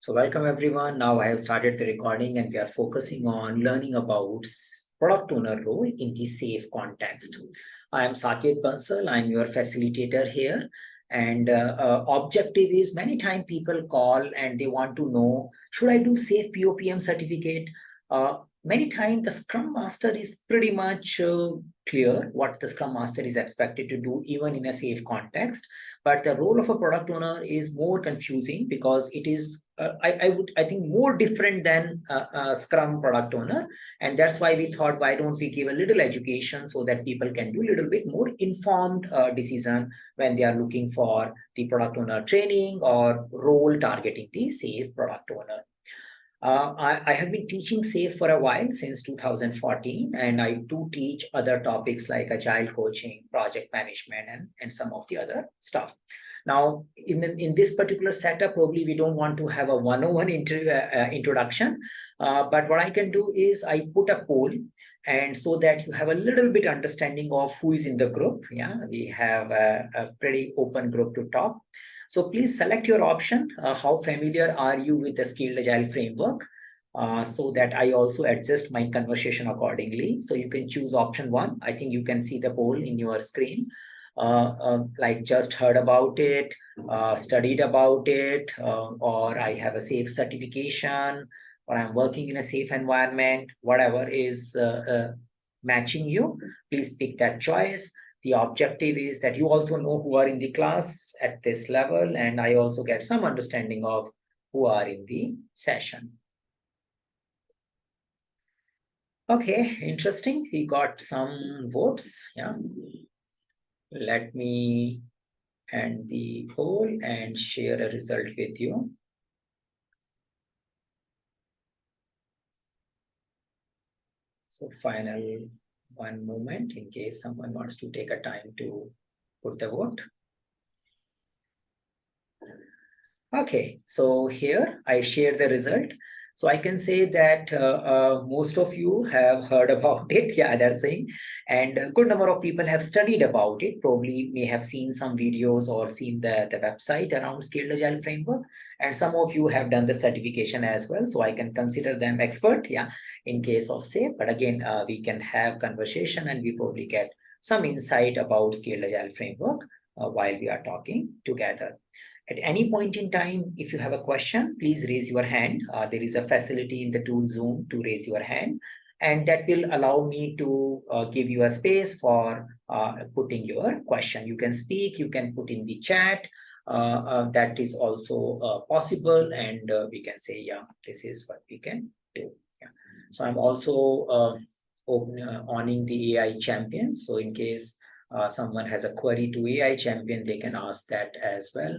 So welcome everyone. Now I have started the recording and we are focusing on learning about product owner role in the SAFe context. I am Saket Bansal. I'm your facilitator here. And objective is many times people call and they want to know, should I do SAFe POPM certificate? Many times the Scrum Master is pretty much clear what the Scrum Master is expected to do even in a SAFe context. But the role of a product owner is more confusing because it is, I think, more different than a Scrum product owner. And that's why we thought, why don't we give a little education so that people can do a little bit more informed decision when they are looking for the product owner training or role targeting the SAFe product owner. I have been teaching SAFe for a while, since 2014, and I do teach other topics like agile coaching, project management, and some of the other stuff. Now, in this particular setup, probably we don't want to have a one-on-one introduction, but what I can do is I put a poll, and so that you have a little bit understanding of who is in the group. Yeah, we have a pretty open group to talk. So please select your option. How familiar are you with the Scale Agile Framework? So that I also adjust my conversation accordingly. So you can choose option 1. I think you can see the poll in your screen. Like just heard about it, studied about it, or I have a SAFe certification, or I'm working in a SAFe environment, whatever is matching you, please pick that choice. The objective is that you also know who are in the class at this level, and I also get some understanding of who are in the session. Okay, interesting. We got some votes. Yeah. Let me end the poll and share a result with you. So final one moment in case someone wants to take a time to put the vote. Okay, so here I share the result. So I can say that most of you have heard about it. Yeah, that's saying. And a good number of people have studied about it, probably may have seen some videos or seen the website around Scale Agile Framework. And some of you have done the certification as well. So I can consider them expert, yeah, in case of SAFe. But again, we can have conversation and we probably get some insight about Scale Agile Framework while we are talking together. At any point in time, if you have a question, please raise your hand. There is a facility in the tool Zoom to raise your hand, and that will allow me to give you a space for putting your question. You can speak, you can put in the chat. That is also possible, and we can say, yeah, this is what we can do. Yeah. So I'm also owning the AI champion. So in case someone has a query to AI champion, they can ask that as well.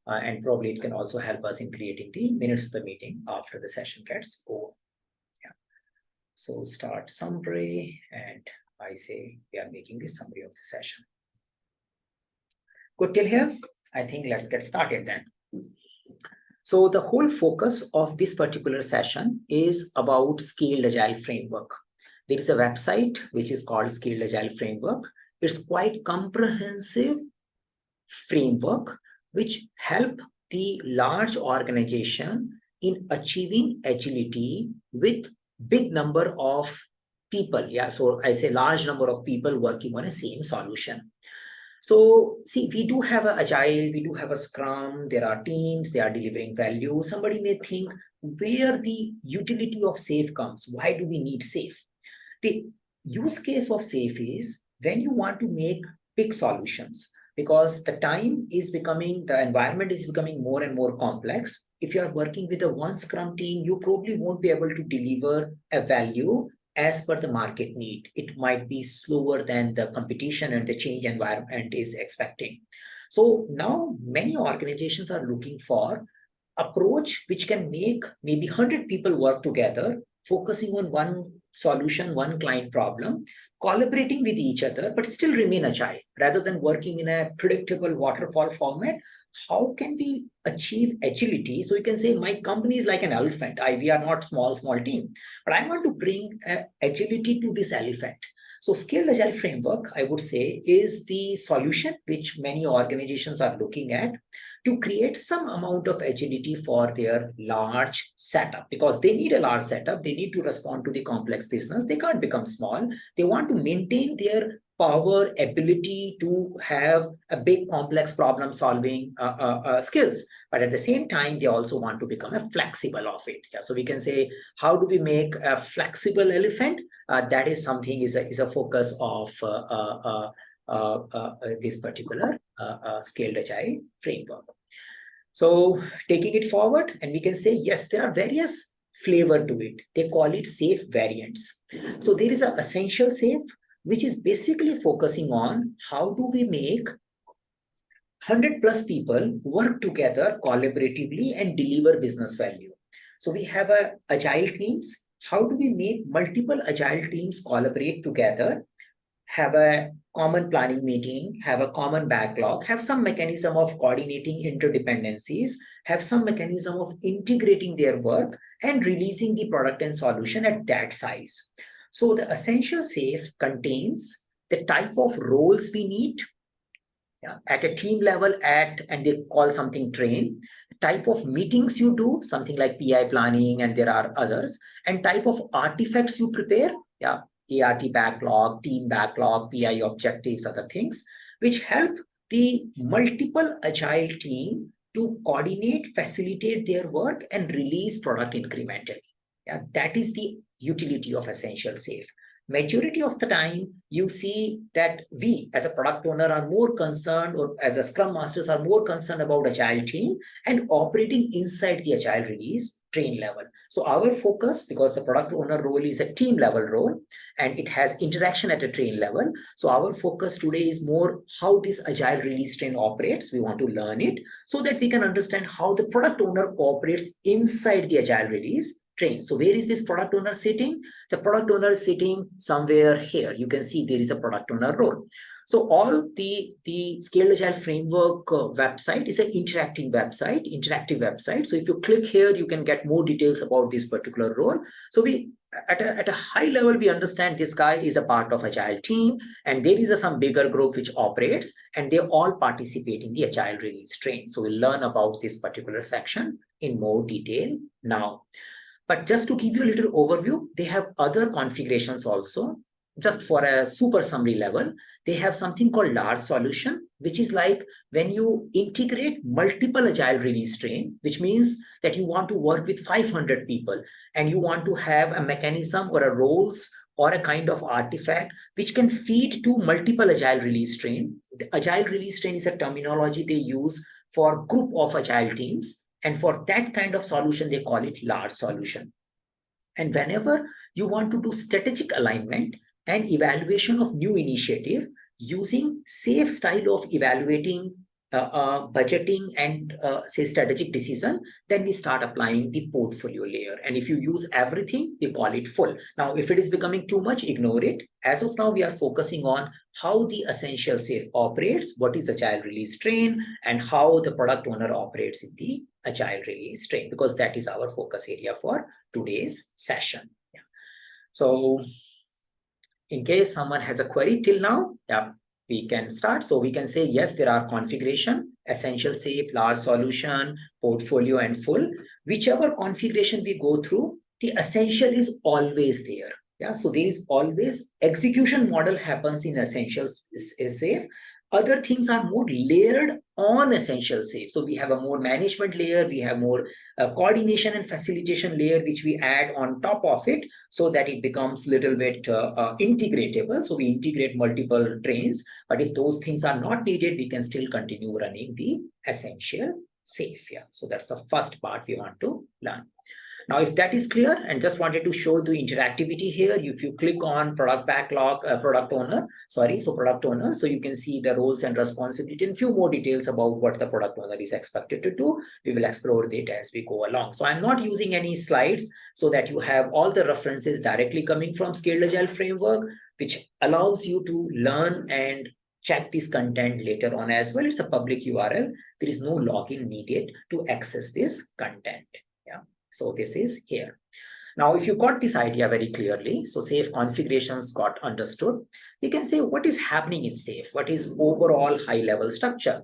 And probably it can also help us in creating the minutes of the meeting after the session gets over. Yeah. So start summary, and I say we are making the summary of the session. Good till here? I think let's get started then. So the whole focus of this particular session is about Scaled Agile Framework. There is a website which is called Scaled Agile Framework. It's quite comprehensive framework which help the large organization in achieving agility with big number of people. Yeah, so I say large number of people working on a same solution. So see, we do have an agile, we do have a scrum, there are teams, they are delivering value. Somebody may think where the utility of SAFe comes. Why do we need SAFe? The use case of SAFe is when you want to make big solutions, because the environment is becoming more and more complex. If you are working with a one Scrum team, you probably won't be able to deliver a value as per the market need. It might be slower than the competition and the change environment is expecting. So now many organizations are looking for approach which can make maybe 100 people work together, focusing on one solution, one client problem, collaborating with each other, but still remain agile rather than working in a predictable waterfall format. How can we achieve agility? So you can say my company is like an elephant. We are not small team, but I want to bring agility to this elephant. So Scale Agile Framework, I would say, is the solution which many organizations are looking at. to create some amount of agility for their large setup, because they need a large setup. They need to respond to the complex business. They can't become small. They want to maintain their power, ability to have a big complex problem solving skills. But at the same time, they also want to become a flexible of it. Yeah. So we can say, how do we make a flexible elephant? That is something is a focus of this particular Scaled Agile framework. So taking it forward, and we can say, yes, there are various flavor to it. They call it safe variants. So there is an essential safe, which is basically focusing on how do we make 100 plus people work together collaboratively and deliver business value. So we have agile teams. How do we make multiple agile teams collaborate together, have a common planning meeting, have a common backlog, have some mechanism of coordinating interdependencies, have some mechanism of integrating their work and releasing the product and solution at that size. So the essential safe contains the type of roles we need, at a team level, and they call something train, type of meetings you do, something like PI planning, and there are others, and type of artifacts you prepare, ART backlog, team backlog, PI objectives, other things, which help the multiple agile team to coordinate, facilitate their work, and release product incrementally. That is the utility of essential safe. Majority of the time, you see that we as a product owner are more concerned, or as a scrum masters are more concerned about agile team and operating inside the agile release train level. So our focus, because the product owner role is a team level role and it has interaction at a train level. So our focus today is more how this agile release train operates. We want to learn it so that we can understand how the product owner operates inside the agile release train. So where is this product owner sitting? The product owner is sitting somewhere here. You can see there is a product owner role. So all the Scale Agile Framework website is an interactive website. So if you click here, you can get more details about this particular role. So we, at a high level, we understand this guy is a part of agile team, and there is some bigger group which operates, and they all participate in the agile release train. So we'll learn about this particular section in more detail now. But just to give you a little overview, they have other configurations also. Just for a super summary level, they have something called large solution, which is like when you integrate multiple agile release train, which means that you want to work with 500 people and you want to have a mechanism or a roles or a kind of artifact which can feed to multiple agile release train. The agile release train is a terminology they use for group of agile teams. And for that kind of solution, they call it large solution. And whenever you want to do strategic alignment and evaluation of new initiative using safe style of evaluating, budgeting and say strategic decision, then we start applying the portfolio layer. And if you use everything, we call it full. Now, if it is becoming too much, ignore it. As of now, we are focusing on how the essential safe operates, what is agile release train, and how the product owner operates in the agile release train, because that is our focus area for today's session. So in case someone has a query till now, we can start. So we can say, yes, there are configuration, essential safe, large solution, portfolio, and full. Whichever configuration we go through, the essential is always there. So there is always execution model happens in essential safe. Other things are more layered on essential safe. So we have a more management layer, we have more coordination and facilitation layer, which we add on top of it so that it becomes a little bit integratable. So we integrate multiple trains, but if those things are not needed, we can still continue running the essential safe. So that's the first part we want to learn. Now, if that is clear, and just wanted to show the interactivity here, if you click on product backlog, product owner, so you can see the roles and responsibility and few more details about what the product owner is expected to do. We will explore it as we go along. So I'm not using any slides so that you have all the references directly coming from Scale Agile Framework, which allows you to learn and check this content later on as well. It's a public URL. There is no login needed to access this content. So this is here. Now, if you got this idea very clearly, so safe configurations got understood, we can say what is happening in safe, what is overall high level structure.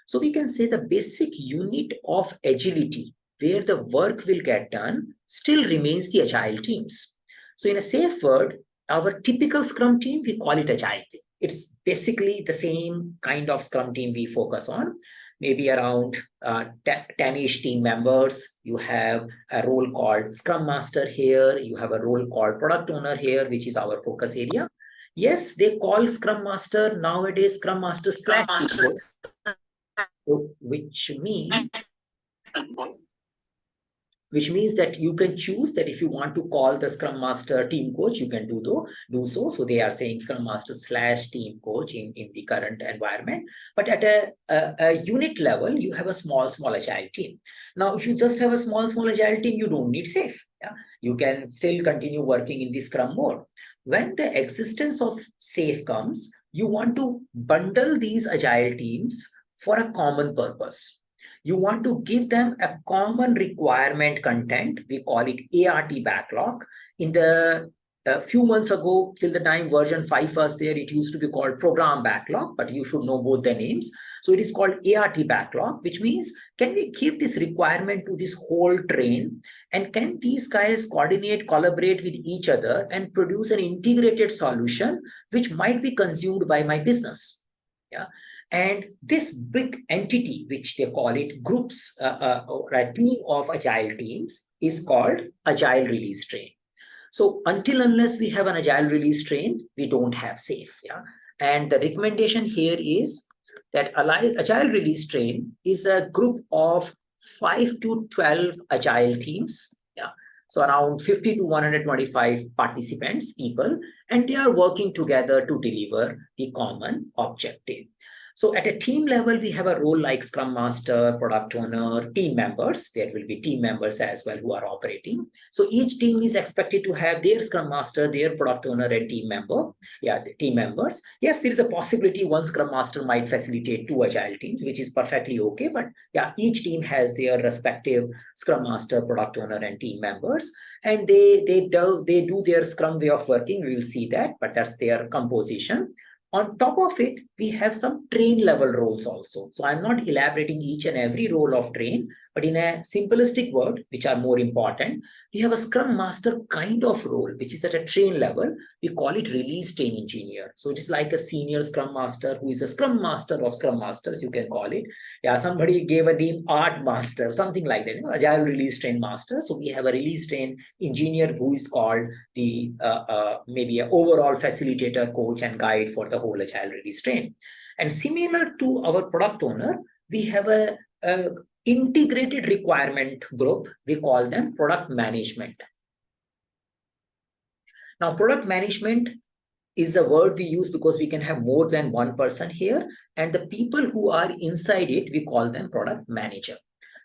So we can say the basic unit of agility where the work will get done still remains the agile teams. So in a safe word, our typical Scrum team, we call it agile team. It's basically the same kind of Scrum team we focus on, maybe around 10-ish team members. You have a role called Scrum Master here. You have a role called Product Owner here, which is our focus area. Yes, they call Scrum Master nowadays Scrum Master slash which means that you can choose that if you want to call the Scrum Master team coach, you can do so. So they are saying Scrum Master slash team coach in the current environment. But at a unit level, you have a small agile team. Now, if you just have a small agile team, you don't need SAFe. Yeah? You can still continue working in the Scrum mode. When the existence of SAFe comes, you want to bundle these agile teams for a common purpose. You want to give them a common requirement content. We call it ART backlog. In the few months ago, till the time version 5 was there, it used to be called program backlog, but you should know both the names. So it is called ART backlog, which means can we give this requirement to this whole train? And can these guys coordinate, collaborate with each other and produce an integrated solution which might be consumed by my business? Yeah. And this big entity, which they call it groups, or a team of agile teams, is called agile release train. So unless we have an agile release train, we don't have SAFe. Yeah. And the recommendation here is that agile release train is a group of 5 to 12 agile teams. Yeah. So around 50 to 125 participants, people, and they are working together to deliver the common objective. So at a team level, we have a role like Scrum Master, Product Owner, team members. There will be team members as well who are operating. So each team is expected to have their Scrum Master, their Product Owner, and team member. Yeah, the team members. Yes, there is a possibility one Scrum Master might facilitate 2 agile teams, which is perfectly okay. But yeah, each team has their respective Scrum Master, Product Owner, and team members. And they do their Scrum way of working. We will see that, but that's their composition. On top of it, we have some train level roles also. So I'm not elaborating each and every role of train, but in a simplistic word, which are more important, we have a Scrum Master kind of role, which is at a train level. We call it release train engineer. So it is like a senior Scrum Master who is a Scrum Master of Scrum Masters, you can call it. Yeah, somebody gave a name Art Master, something like that, Agile Release Train Master. So we have a release train engineer who is called the maybe an overall facilitator, coach, and guide for the whole Agile Release Train. And similar to our product owner, we have a integrated requirement group. We call them product management. Now, product management is a word we use because we can have more than one person here. And the people who are inside it, we call them product manager.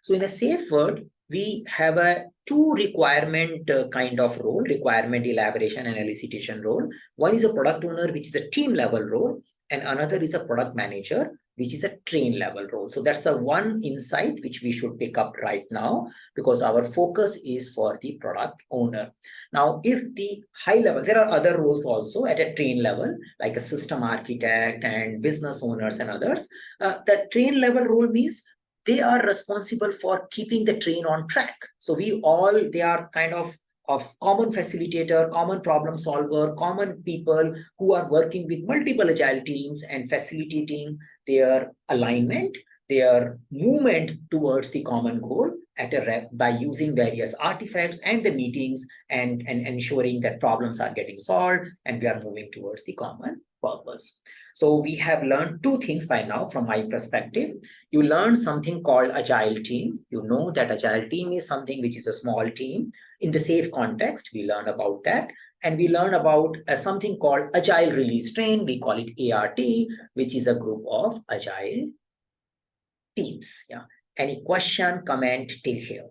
So in a safe word, we have a 2 requirement kind of role, requirement elaboration and elicitation role. One is a product owner, which is a team level role, and another is a product manager, which is a train level role. So that's a one insight which we should pick up right now because our focus is for the product owner. Now, if the high level, there are other roles also at a train level, like a system architect and business owners and others. The train level role means they are responsible for keeping the train on track. So they are kind of common facilitator, common problem solver, common people who are working with multiple agile teams and facilitating their alignment, their movement towards the common goal by using various artifacts and the meetings and ensuring that problems are getting solved and we are moving towards the common purpose. So we have learned 2 things by now from my perspective. You learned something called agile team. You know that agile team is something which is a small team. In the safe context, we learn about that. And we learn about something called agile release train. We call it ART, which is a group of agile teams. Yeah. Any question, comment till here?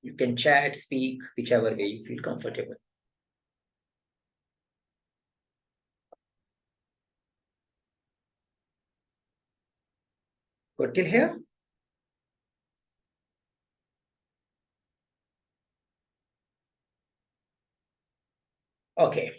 You can chat, speak, whichever way you feel comfortable. Good till here? Okay.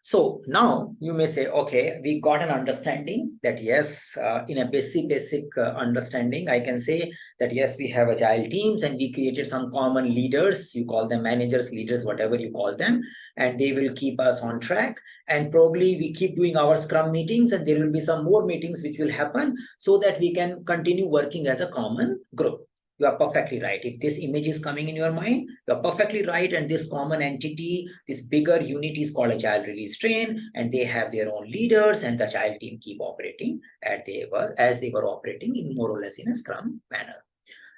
So now you may say, okay, we got an understanding that yes, in a basic understanding, I can say that yes, we have agile teams and we created some common leaders. You call them managers, leaders, whatever you call them, and they will keep us on track. And probably we keep doing our Scrum meetings, and there will be some more meetings which will happen so that we can continue working as a common group. You are perfectly right. If this image is coming in your mind, you are perfectly right. And this common entity, this bigger unit is called Agile Release Train, and they have their own leaders, and the Agile team keep operating as they were operating in more or less in a Scrum manner.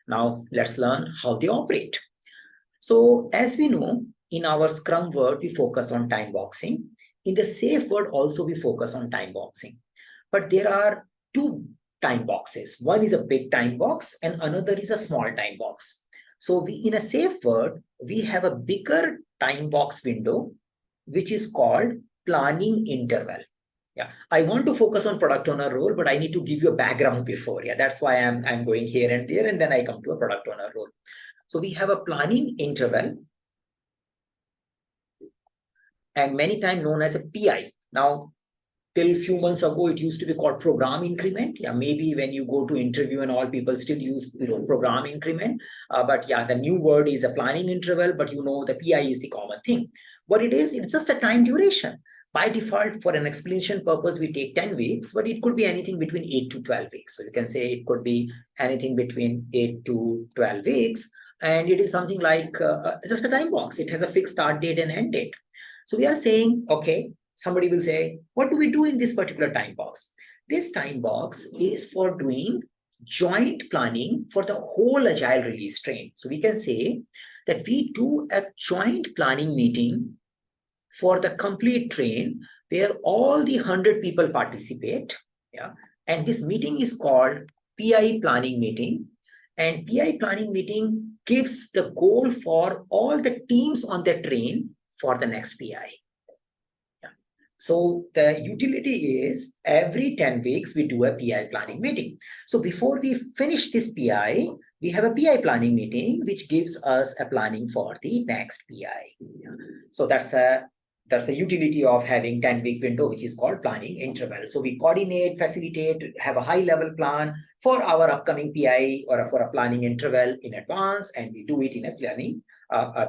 Now let's learn how they operate. So as we know, in our Scrum world, we focus on time boxing. In the SAFe world also, we focus on time boxing. But there are two time boxes. One is a big time box and another is a small time box. So in a SAFe world, we have a bigger time box window, which is called planning interval. Yeah, I want to focus on product owner role, but I need to give you a background before. Yeah, that's why I'm going here and there, and then I come to a product owner role. So we have a planning interval, and many times known as a PI. Now, till few months ago, it used to be called program increment. Yeah, maybe when you go to interview and all, people still use program increment. But yeah, the new word is a planning interval, but the PI is the common thing. What it is, it's just a time duration. By default, for an explanation purpose, we take 10 weeks, but it could be anything between 8 to 12 weeks. So you can say it could be anything between 8 to 12 weeks. And it is something like just a time box. It has a fixed start date and end date. So we are saying, okay, somebody will say, what do we do in this particular time box? This time box is for doing joint planning for the whole Agile release train. So we can say that we do a joint planning meeting for the complete train where all the 100 people participate. Yeah. And this meeting is called PI planning meeting. And PI planning meeting gives the goal for all the teams on the train for the next PI. Yeah. So the utility is every 10 weeks, we do a PI planning meeting. So before we finish this PI, we have a PI planning meeting, which gives us a planning for the next PI. Yeah. So that's the utility of having 10-week window, which is called planning interval. So we coordinate, facilitate, have a high-level plan for our upcoming PI or for a planning interval in advance, and we do it in a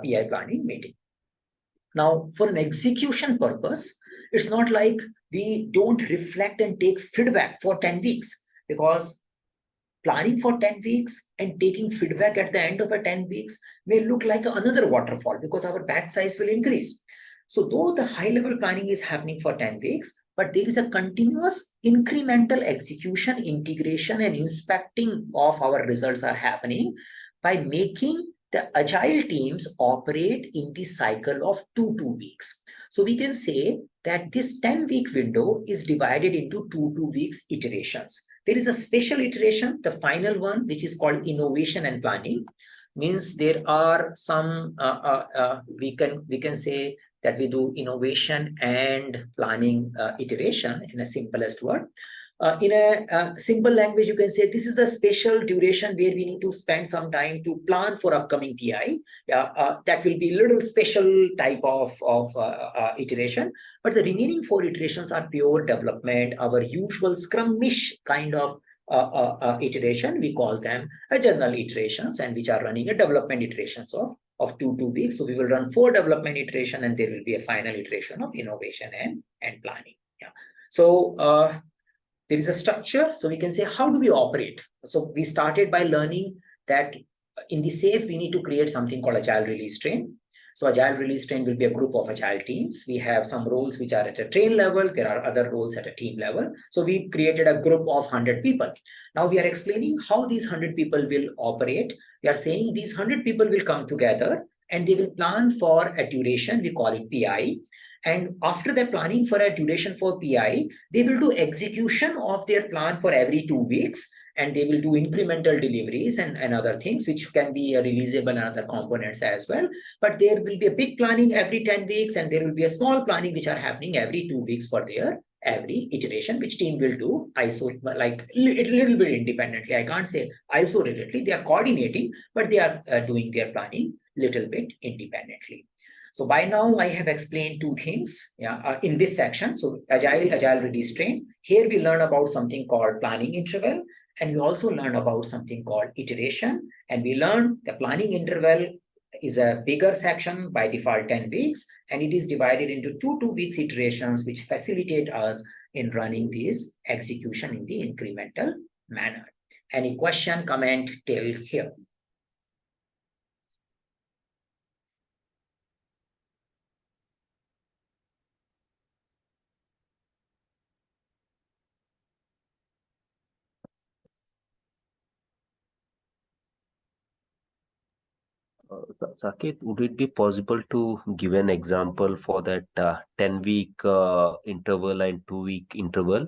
PI planning meeting. Now, for an execution purpose, it's not like we don't reflect and take feedback for 10 weeks, because planning for 10 weeks and taking feedback at the end of a 10 weeks may look like another waterfall, because our batch size will increase. So though the high-level planning is happening for 10 weeks, but there is a continuous incremental execution, integration, and inspecting of our results are happening by making the agile teams operate in the cycle of 2 weeks. So we can say that this 10-week window is divided into 2 weeks iterations. There is a special iteration, the final one, which is called innovation and planning. Means there are some, we can say that we do innovation and planning iteration in a simplest word. In a simple language, you can say this is the special duration where we need to spend some time to plan for upcoming PI. That will be a little special type of iteration. But the remaining 4 iterations are pure development, our usual Scrum-ish kind of iteration. We call them journal iterations, and which are running a development iterations of 2 weeks. So we will run 4 development iteration, and there will be a final iteration of innovation and planning. Yeah. So there is a structure. So we can say, how do we operate? So we started by learning that in the SAFe, we need to create something called Agile Release Train. So Agile Release Train will be a group of agile teams. We have some roles which are at a train level. There are other roles at a team level. So we created a group of 100 people. Now we are explaining how these 100 people will operate. We are saying these 100 people will come together and they will plan for a duration. We call it PI. And after that planning for a duration for PI, they will do execution of their plan for every 2 weeks. And they will do incremental deliveries and other things, which can be releasable and other components as well. But there will be a big planning every 10 weeks, and there will be a small planning which are happening every 2 weeks for their every iteration, which team will do like a little bit independently. I can't say isolatedly. They are coordinating, but they are doing their planning little bit independently. So by now I have explained two things in this section. So agile release train. Here we learn about something called planning interval, and we also learn about something called iteration. And we learn the planning interval is a bigger section, by default 10 weeks, and it is divided into two weeks iterations, which facilitate us in running this execution in the incremental manner. Any question, comment till here? Saket, would it be possible to give an example for that 10-week interval and 2-week interval?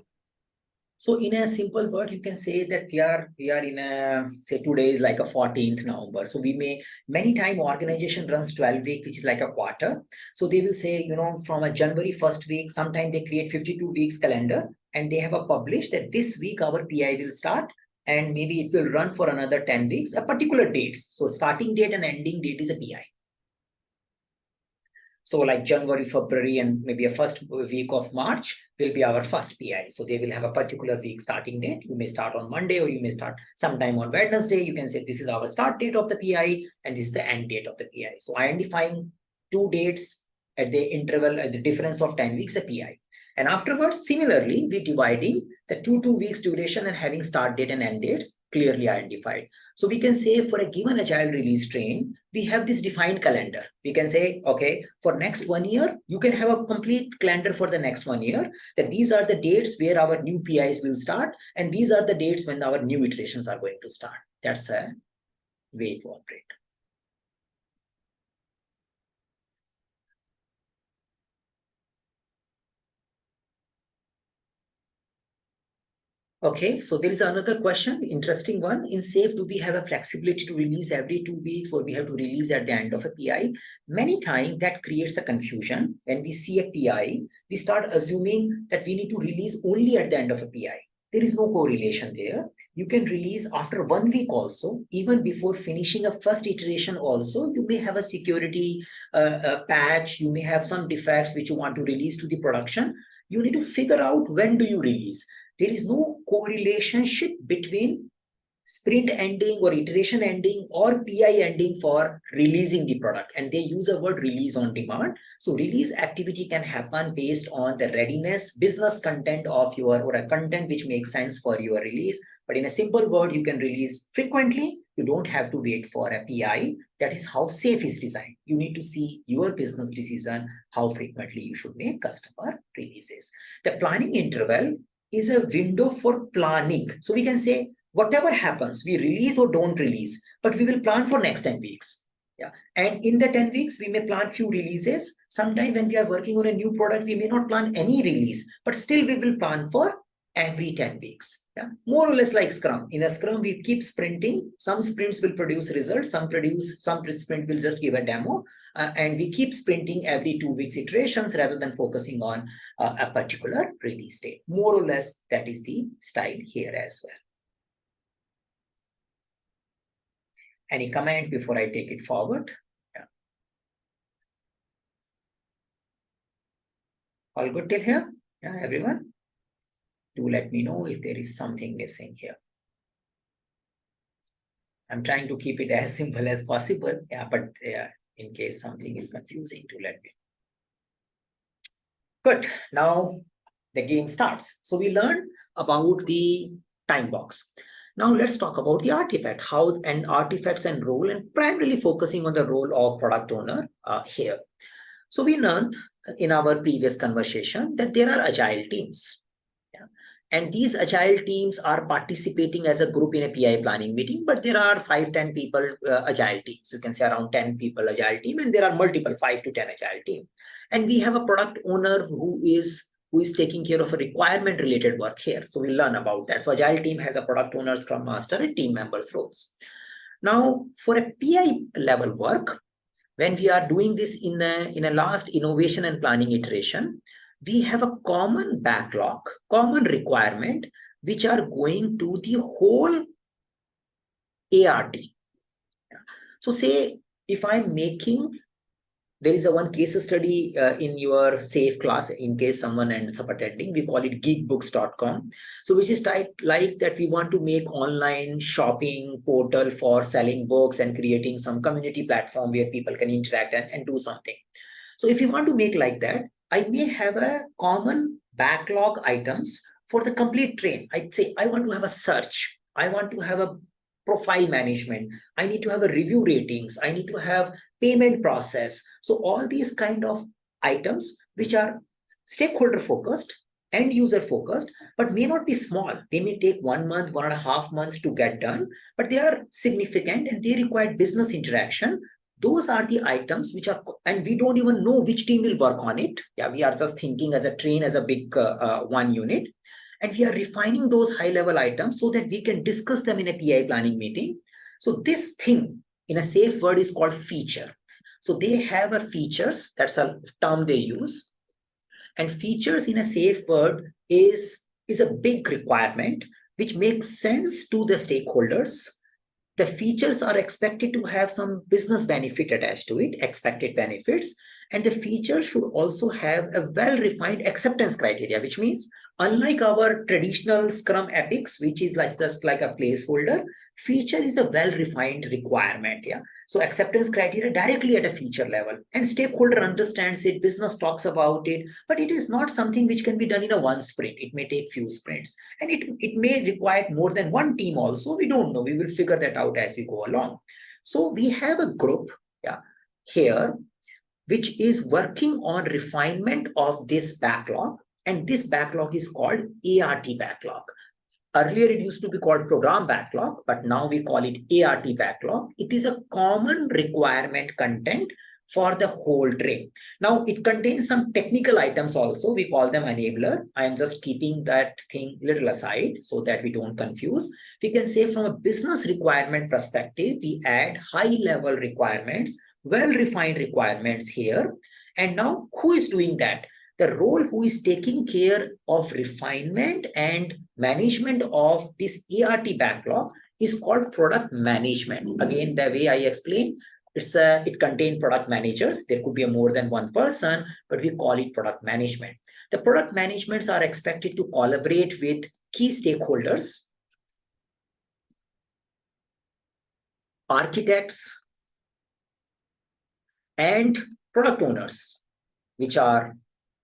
So in a simple word, you can say that we are in a, say today is like a 14th November. So we may, many time organization runs 12 week, which is like a quarter. So they will say, from a January 1st week, sometime they create 52 weeks calendar, and they have a published that this week our PI will start, and maybe it will run for another 10 weeks, a particular dates. So starting date and ending date is a PI. So like January, February, and maybe a first week of March will be our first PI. So they will have a particular week starting date. You may start on Monday, or you may start sometime on Wednesday. You can say this is our start date of the PI and this is the end date of the PI. So identifying two dates at the interval, at the difference of 10 weeks, a PI. And afterwards, similarly, we dividing the two weeks duration and having start date and end dates clearly identified. So we can say for a given agile release train, we have this defined calendar. We can say, okay, for next 1 year, you can have a complete calendar for the next 1 year, that these are the dates where our new PIs will start, and these are the dates when our new iterations are going to start. That's a way to operate. Okay, so there is another question, interesting one. In SAFe, do we have a flexibility to release every 2 weeks, or we have to release at the end of a PI? Many times that creates a confusion. When we see a PI, we start assuming that we need to release only at the end of a PI. There is no correlation there. You can release after 1 week also, even before finishing a first iteration also. You may have a security patch, you may have some defects which you want to release to the production. You need to figure out when do you release. There is no correlation between sprint ending or iteration ending or PI ending for releasing the product. And they use a word release on demand. So release activity can happen based on the readiness, business content of your, or a content which makes sense for your release. But in a simple word, you can release frequently. You don't have to wait for a PI. That is how SAFe is designed. You need to see your business decision, how frequently you should make customer releases. The planning interval is a window for planning. So we can say, whatever happens, we release or don't release, but we will plan for next 10 weeks. Yeah. And in the 10 weeks, we may plan few releases. Sometime when we are working on a new product, we may not plan any release, but still we will plan for every 10 weeks. Yeah. More or less like Scrum. In a Scrum, we keep sprinting. Some sprints will produce results, some sprint will just give a demo. And we keep sprinting every 2 weeks iterations rather than focusing on a particular release date. More or less, that is the style here as well. Any comment before I take it forward? Yeah. All good till here? Yeah, everyone? Do let me know if there is something missing here. I'm trying to keep it as simple as possible. Yeah, but in case something is confusing, do let me know. Good. Now the game starts. So we learned about the time box. Now let's talk about the artifact, how and artifacts and role, and primarily focusing on the role of product owner here. So we learned in our previous conversation that there are agile teams. Yeah? And these agile teams are participating as a group in a PI planning meeting, but there are 5-10 people agile teams. You can say around 10 people agile team, and there are multiple 5 to 10 agile team. And we have a product owner who is taking care of a requirement related work here. So we'll learn about that. So agile team has a product owner, scrum master, and team members roles. Now for a PI level work, when we are doing this in a last innovation and planning iteration, we have a common backlog, common requirement, which are going to the whole ART. So say if I'm making there is a one case study in your SAFE class, in case someone ends up attending. We call it geekbooks.com. So which is typed like that we want to make online shopping portal for selling books and creating some community platform where people can interact and do something. So if you want to make like that, I may have a common backlog items for the complete train. I'd say I want to have a search. I want to have a profile management. I need to have a review ratings. I need to have payment process. So all these kind of items which are stakeholder focused, end user focused, but may not be small. They may take 1 month, 1.5 months to get done, but they are significant and they require business interaction. Those are the items which are, and we don't even know which team will work on it. Yeah, we are just thinking as a train, as a big one unit. And we are refining those high-level items so that we can discuss them in a PI planning meeting. So this thing in a safe word is called feature. So they have a features, that's a term they use. And features in a safe word is a big requirement which makes sense to the stakeholders. The features are expected to have some business benefit attached to it, expected benefits. And the feature should also have a well-refined acceptance criteria, which means unlike our traditional Scrum epics, which is like just like a placeholder, feature is a well-refined requirement. Yeah. So acceptance criteria directly at a feature level, and stakeholder understands it, business talks about it, but it is not something which can be done in a one sprint. It may take few sprints, and it may require more than one team also. We don't know. We will figure that out as we go along. So we have a group here, which is working on refinement of this backlog. And this backlog is called ART backlog. Earlier, it used to be called program backlog, but now we call it ART backlog. It is a common requirement content for the whole train. Now, it contains some technical items also. We call them enabler. I am just keeping that thing a little aside so that we don't confuse. We can say from a business requirement perspective, we add high-level requirements, well-refined requirements here. And now, who is doing that? The role who is taking care of refinement and management of this ART backlog is called product management. Again, the way I explained, it contains product managers. There could be more than one person, but we call it product management. The product managements are expected to collaborate with key stakeholders, architects, and product owners, which are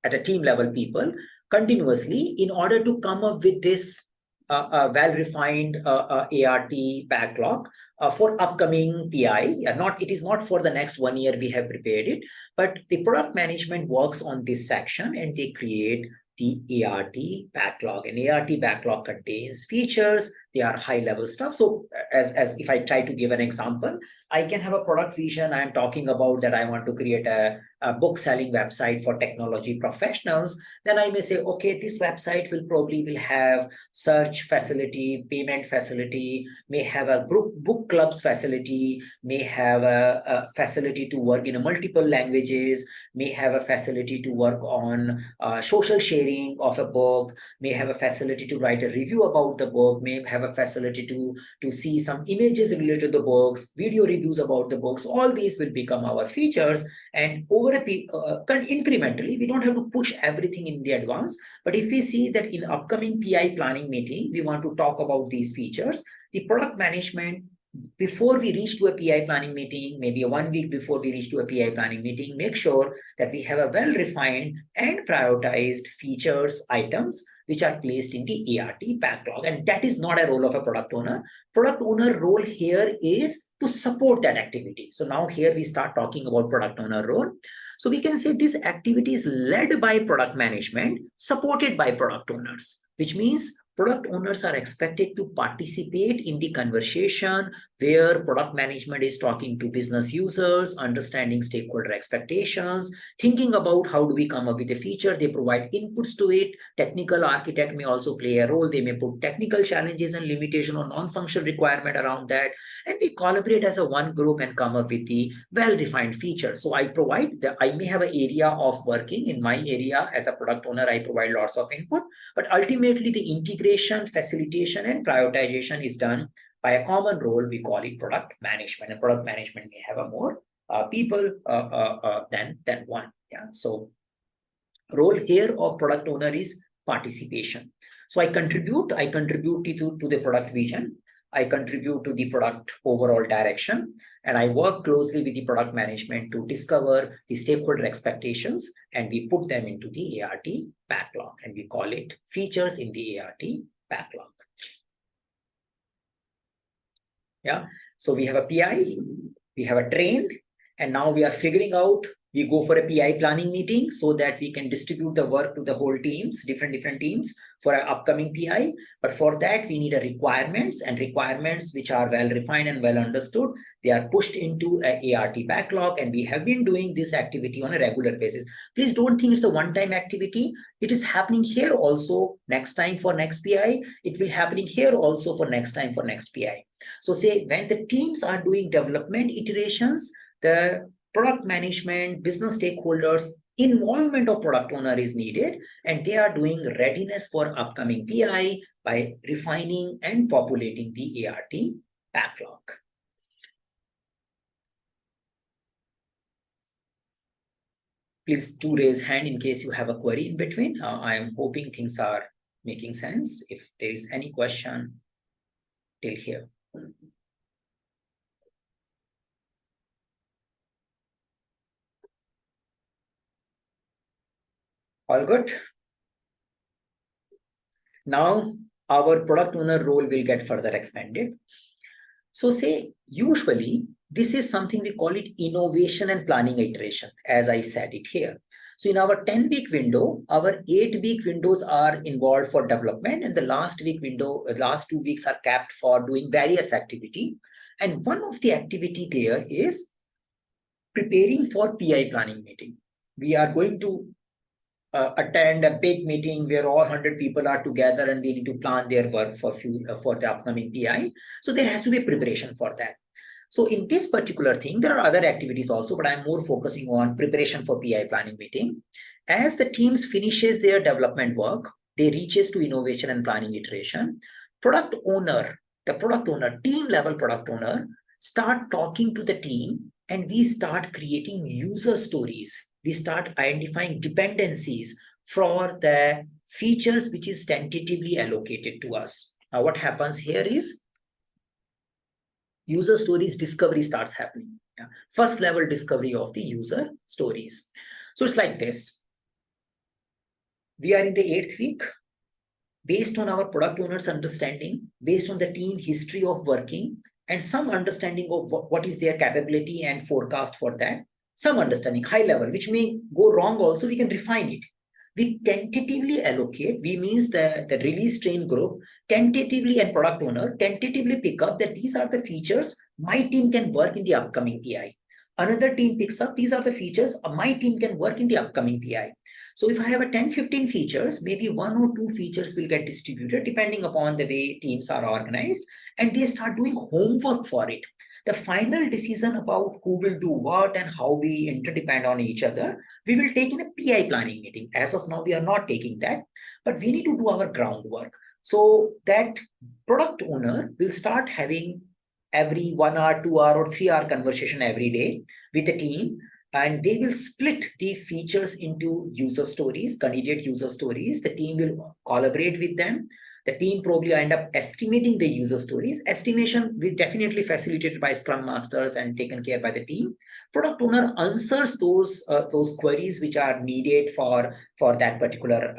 at a team level people, continuously in order to come up with this well-refined ART backlog for upcoming PI. It is not for the next 1 year we have prepared it, but the product management works on this section and they create the ART backlog. And ART backlog contains features, they are high-level stuff. So as if I try to give an example, I can have a product vision. I'm talking about that I want to create a book selling website for technology professionals. Then I may say, okay, this website will have search facility, payment facility, may have a book clubs facility, may have a facility to work in multiple languages, may have a facility to work on social sharing of a book, may have a facility to write a review about the book, may have a facility to see some images related to the books, video reviews about the books. All these will become our features. And over incrementally, we don't have to push everything in the advance. But if we see that in upcoming PI planning meeting, we want to talk about these features, the product management, before we reach to a PI planning meeting, maybe 1 week before we reach to a PI planning meeting, make sure that we have a well-refined and prioritized features items which are placed in the ART backlog. And that is not a role of a product owner. Product owner role here is to support that activity. So now here we start talking about product owner role. So we can say this activity is led by product management, supported by product owners, which means product owners are expected to participate in the conversation where product management is talking to business users, understanding stakeholder expectations, thinking about how do we come up with a feature. They provide inputs to it. Technical architect may also play a role. They may put technical challenges and limitation or non-functional requirement around that. And we collaborate as a one group and come up with the well-defined features. So I may have an area of working. In my area as a product owner, I provide lots of input, but ultimately the integration, facilitation, and prioritization is done by a common role. We call it product management, and product management may have a more people than one. Yeah. So role here of product owner is participation. So I contribute to the product vision. I contribute to the product overall direction, and I work closely with the product management to discover the stakeholder expectations, and we put them into the ART backlog, and we call it features in the ART backlog. Yeah. So we have a PI, we have a trained, and now we are figuring out, we go for a PI planning meeting so that we can distribute the work to the whole teams, different teams for an upcoming PI. But for that, we need a requirements, and requirements which are well refined and well understood. They are pushed into a ART backlog, and we have been doing this activity on a regular basis. Please don't think it's a one-time activity. It is happening here also next time for next PI. It will happening here also for next time for next PI. So say when the teams are doing development iterations, the product management, business stakeholders, involvement of product owner is needed, and they are doing readiness for upcoming PI by refining and populating the ART backlog. Please do raise hand in case you have a query in between. I am hoping things are making sense. If there is any question till here. All good? Now, our product owner role will get further expanded. So say, usually, this is something we call it innovation and planning iteration, as I said it here. So in our 10-week window, our 8-week windows are involved for development, and the last 2 weeks are capped for doing various activity. And one of the activity there is preparing for PI planning meeting. We are going to attend a big meeting where all 100 people are together and they need to plan their work for the upcoming PI. So there has to be preparation for that. So in this particular thing, there are other activities also, but I'm more focusing on preparation for PI planning meeting. As the teams finishes their development work, they reaches to innovation and planning iteration. The product owner, team level product owner, start talking to the team, and we start creating user stories. We start identifying dependencies for the features which is tentatively allocated to us. Now, what happens here is user stories discovery starts happening. Yeah. First level discovery of the user stories. So it's like this. We are in the 8th week. Based on our product owner's understanding, based on the team history of working, and some understanding of what is their capability and forecast for that, some understanding, high level, which may go wrong also, we can refine it. We tentatively allocate, we means the release train group, tentatively, and product owner, tentatively pick up that these are the features my team can work in the upcoming PI. Another team picks up, these are the features my team can work in the upcoming PI. So if I have a 10-15 features, maybe 1 or 2 features will get distributed depending upon the way teams are organized, and they start doing homework for it. The final decision about who will do what and how we interdepend on each other, we will take in a PI planning meeting. As of now, we are not taking that, but we need to do our groundwork. So that product owner will start having every 1 hour, 2 hour, or 3 hour conversation every day with the team, and they will split the features into user stories, candidate user stories. The team will collaborate with them. The team probably end up estimating the user stories. Estimation will definitely facilitated by Scrum Masters and taken care by the team. Product owner answers those queries which are needed for that particular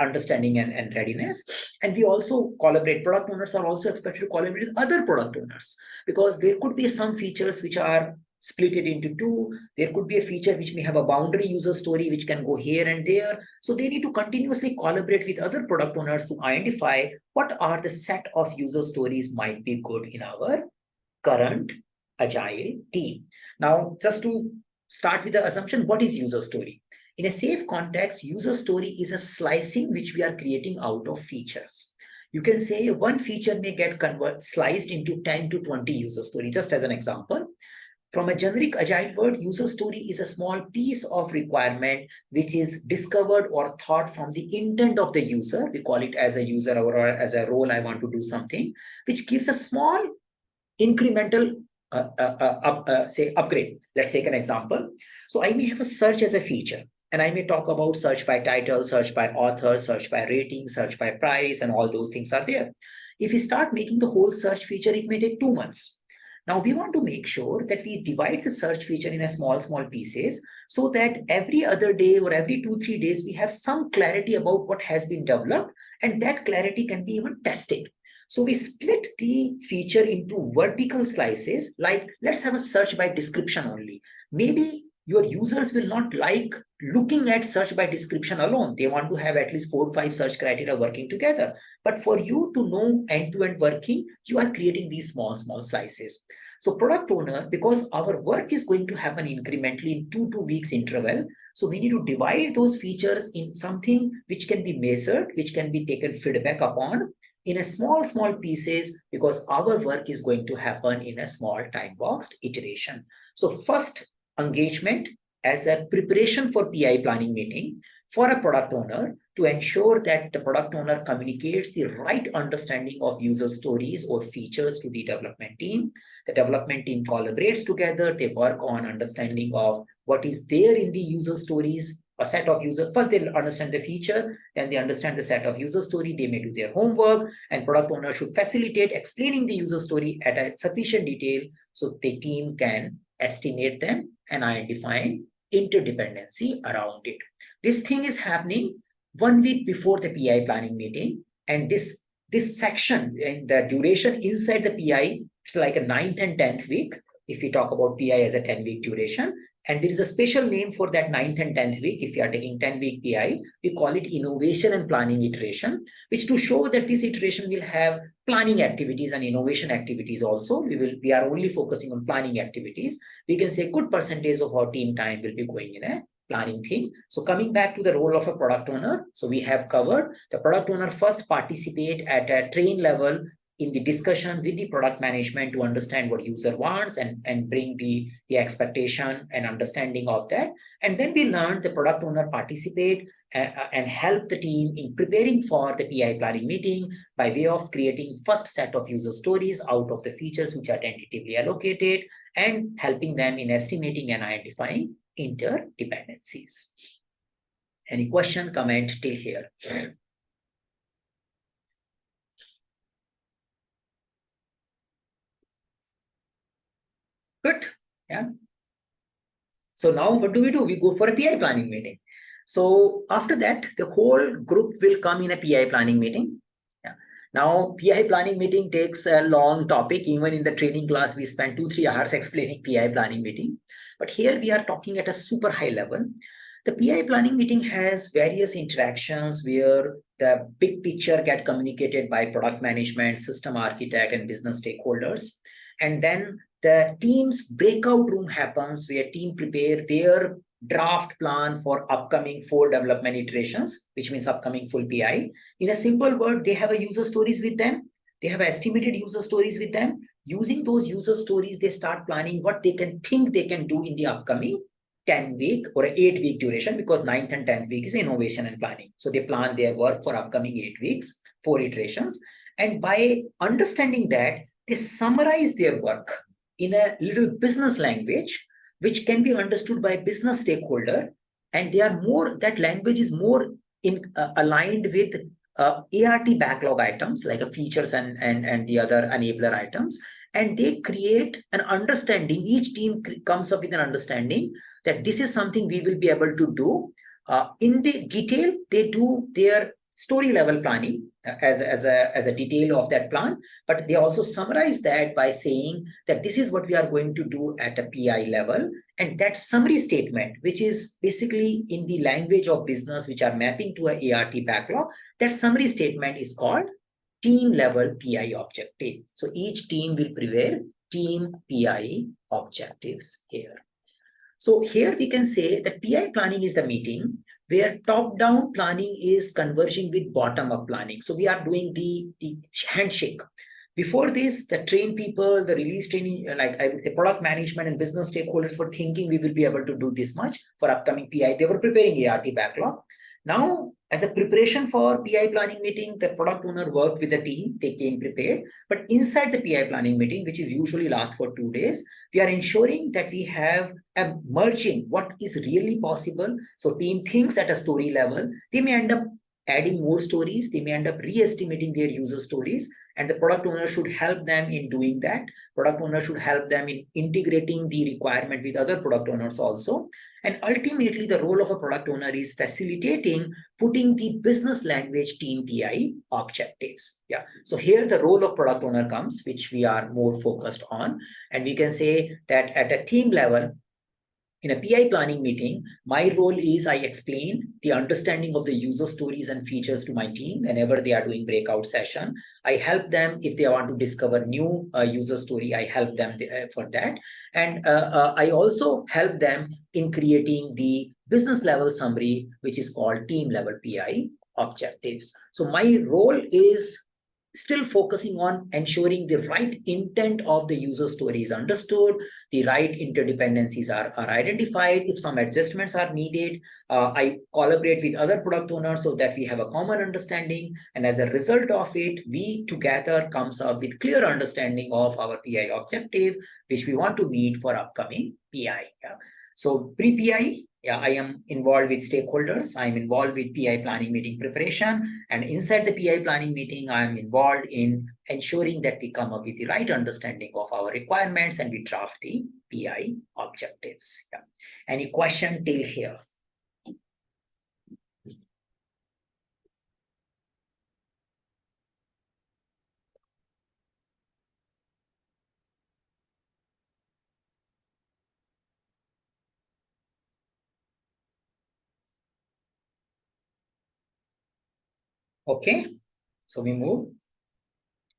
understanding and readiness. And we also collaborate. Product owners are also expected to collaborate with other product owners, because there could be some features which are split it into 2. There could be a feature which may have a boundary user story which can go here and there. So they need to continuously collaborate with other product owners to identify what are the set of user stories might be good in our current agile team. Now, just to start with the assumption, what is user story? In a safe context, user story is a slicing which we are creating out of features. You can say one feature may get sliced into 10 to 20 user stories, just as an example. From a generic agile word, user story is a small piece of requirement which is discovered or thought from the intent of the user. We call it as a user or as a role, I want to do something, which gives a small incremental say upgrade. Let's take an example. So I may have a search as a feature, and I may talk about search by title, search by author, search by rating, search by price, and all those things are there. If we start making the whole search feature, it may take 2 months. Now we want to make sure that we divide the search feature in a small pieces, so that every other day or every 2-3 days, we have some clarity about what has been developed, and that clarity can be even tested. So we split the feature into vertical slices, like let's have a search by description only. Maybe your users will not like looking at search by description alone. They want to have at least 4 or 5 search criteria working together. But for you to know end-to-end working, you are creating these small slices. So product owner, because our work is going to happen incrementally in 2 weeks interval, so we need to divide those features in something which can be measured, which can be taken feedback upon in a small pieces, because our work is going to happen in a small time boxed iteration. So first engagement as a preparation for PI planning meeting for a product owner, to ensure that the product owner communicates the right understanding of user stories or features to the development team. The development team collaborates together. They work on understanding of what is there in the user stories, a set of user. First, they'll understand the feature, then they understand the set of user story. They may do their homework, and product owner should facilitate explaining the user story at a sufficient detail so the team can estimate them and identify interdependency around it. This thing is happening 1 week before the PI planning meeting, and this section, the duration inside the PI, it's like a 9th and 10th week. If we talk about PI as a 10-week duration, and there is a special name for that 9th and 10th week. If you are taking 10-week PI, we call it innovation and planning iteration, which to show that this iteration will have planning activities and innovation activities also. We are only focusing on planning activities. We can say good percentage of our team time will be going in a planning thing. So coming back to the role of a product owner, so we have covered the product owner first participate at a train level in the discussion with the product management to understand what user wants and bring the expectation and understanding of that. And then we learned the product owner participate and help the team in preparing for the PI planning meeting by way of creating first set of user stories out of the features which are tentatively allocated, and helping them in estimating and identifying interdependencies. Any question, comment till here? Good. Yeah. So now what do? We go for a PI planning meeting. So after that, the whole group will come in a PI planning meeting. Yeah. Now, PI planning meeting takes a long topic. Even in the training class, we spend 2-3 hours explaining PI planning meeting. But here we are talking at a super high level. The PI planning meeting has various interactions where the big picture get communicated by product management, system architect, and business stakeholders. And then the team's breakout room happens where team prepare their draft plan for upcoming 4 development iterations, which means upcoming full PI. In a simple word, they have a user stories with them. They have estimated user stories with them. Using those user stories, they start planning what they can think they can do in the upcoming 10-week or 8-week duration, because 9th and 10th week is innovation and planning. So they plan their work for upcoming 8 weeks, 4 iterations. And by understanding that, they summarize their work in a little business language, which can be understood by business stakeholder. And they are more, that language is more aligned with ART backlog items like features and the other enabler items. And they create an understanding. Each team comes up with an understanding that this is something we will be able to do. In the detail, they do their story level planning as a detail of that plan, but they also summarize that by saying that this is what we are going to do at a PI level. And that summary statement, which is basically in the language of business, which are mapping to a ART backlog, that summary statement is called team level PI objective. So each team will prepare team PI objectives here. So here we can say that PI planning is the meeting where top-down planning is converging with bottom-up planning. So we are doing the handshake. Before this, the train people, the release training, like I would say product management and business stakeholders were thinking we will be able to do this much for upcoming PI. They were preparing ART backlog. Now, as a preparation for PI planning meeting, the product owner worked with the team, they came prepared. But inside the PI planning meeting, which is usually last for 2 days, we are ensuring that we have a merging what is really possible. So team thinks at a story level, they may end up adding more stories, they may end up re-estimating their user stories, and the product owner should help them in doing that. Product owner should help them in integrating the requirement with other product owners also. And ultimately, the role of a product owner is facilitating putting the business language team PI objectives. Yeah. So here the role of product owner comes, which we are more focused on. And we can say that at a team level, in a PI planning meeting, my role is I explain the understanding of the user stories and features to my team whenever they are doing breakout session. I help them if they want to discover new user story, I help them for that. And I also help them in creating the business level summary, which is called team level PI objectives. So my role is still focusing on ensuring the right intent of the user story is understood, the right interdependencies are identified. If some adjustments are needed, I collaborate with other product owners so that we have a common understanding. And as a result of it, we together comes up with clear understanding of our PI objective, which we want to meet for upcoming PI. Yeah. So pre-PI, yeah, I am involved with stakeholders. I'm involved with PI planning meeting preparation. And inside the PI planning meeting, I'm involved in ensuring that we come up with the right understanding of our requirements and we draft the PI objectives. Yeah. Any question till here? Okay, so we move.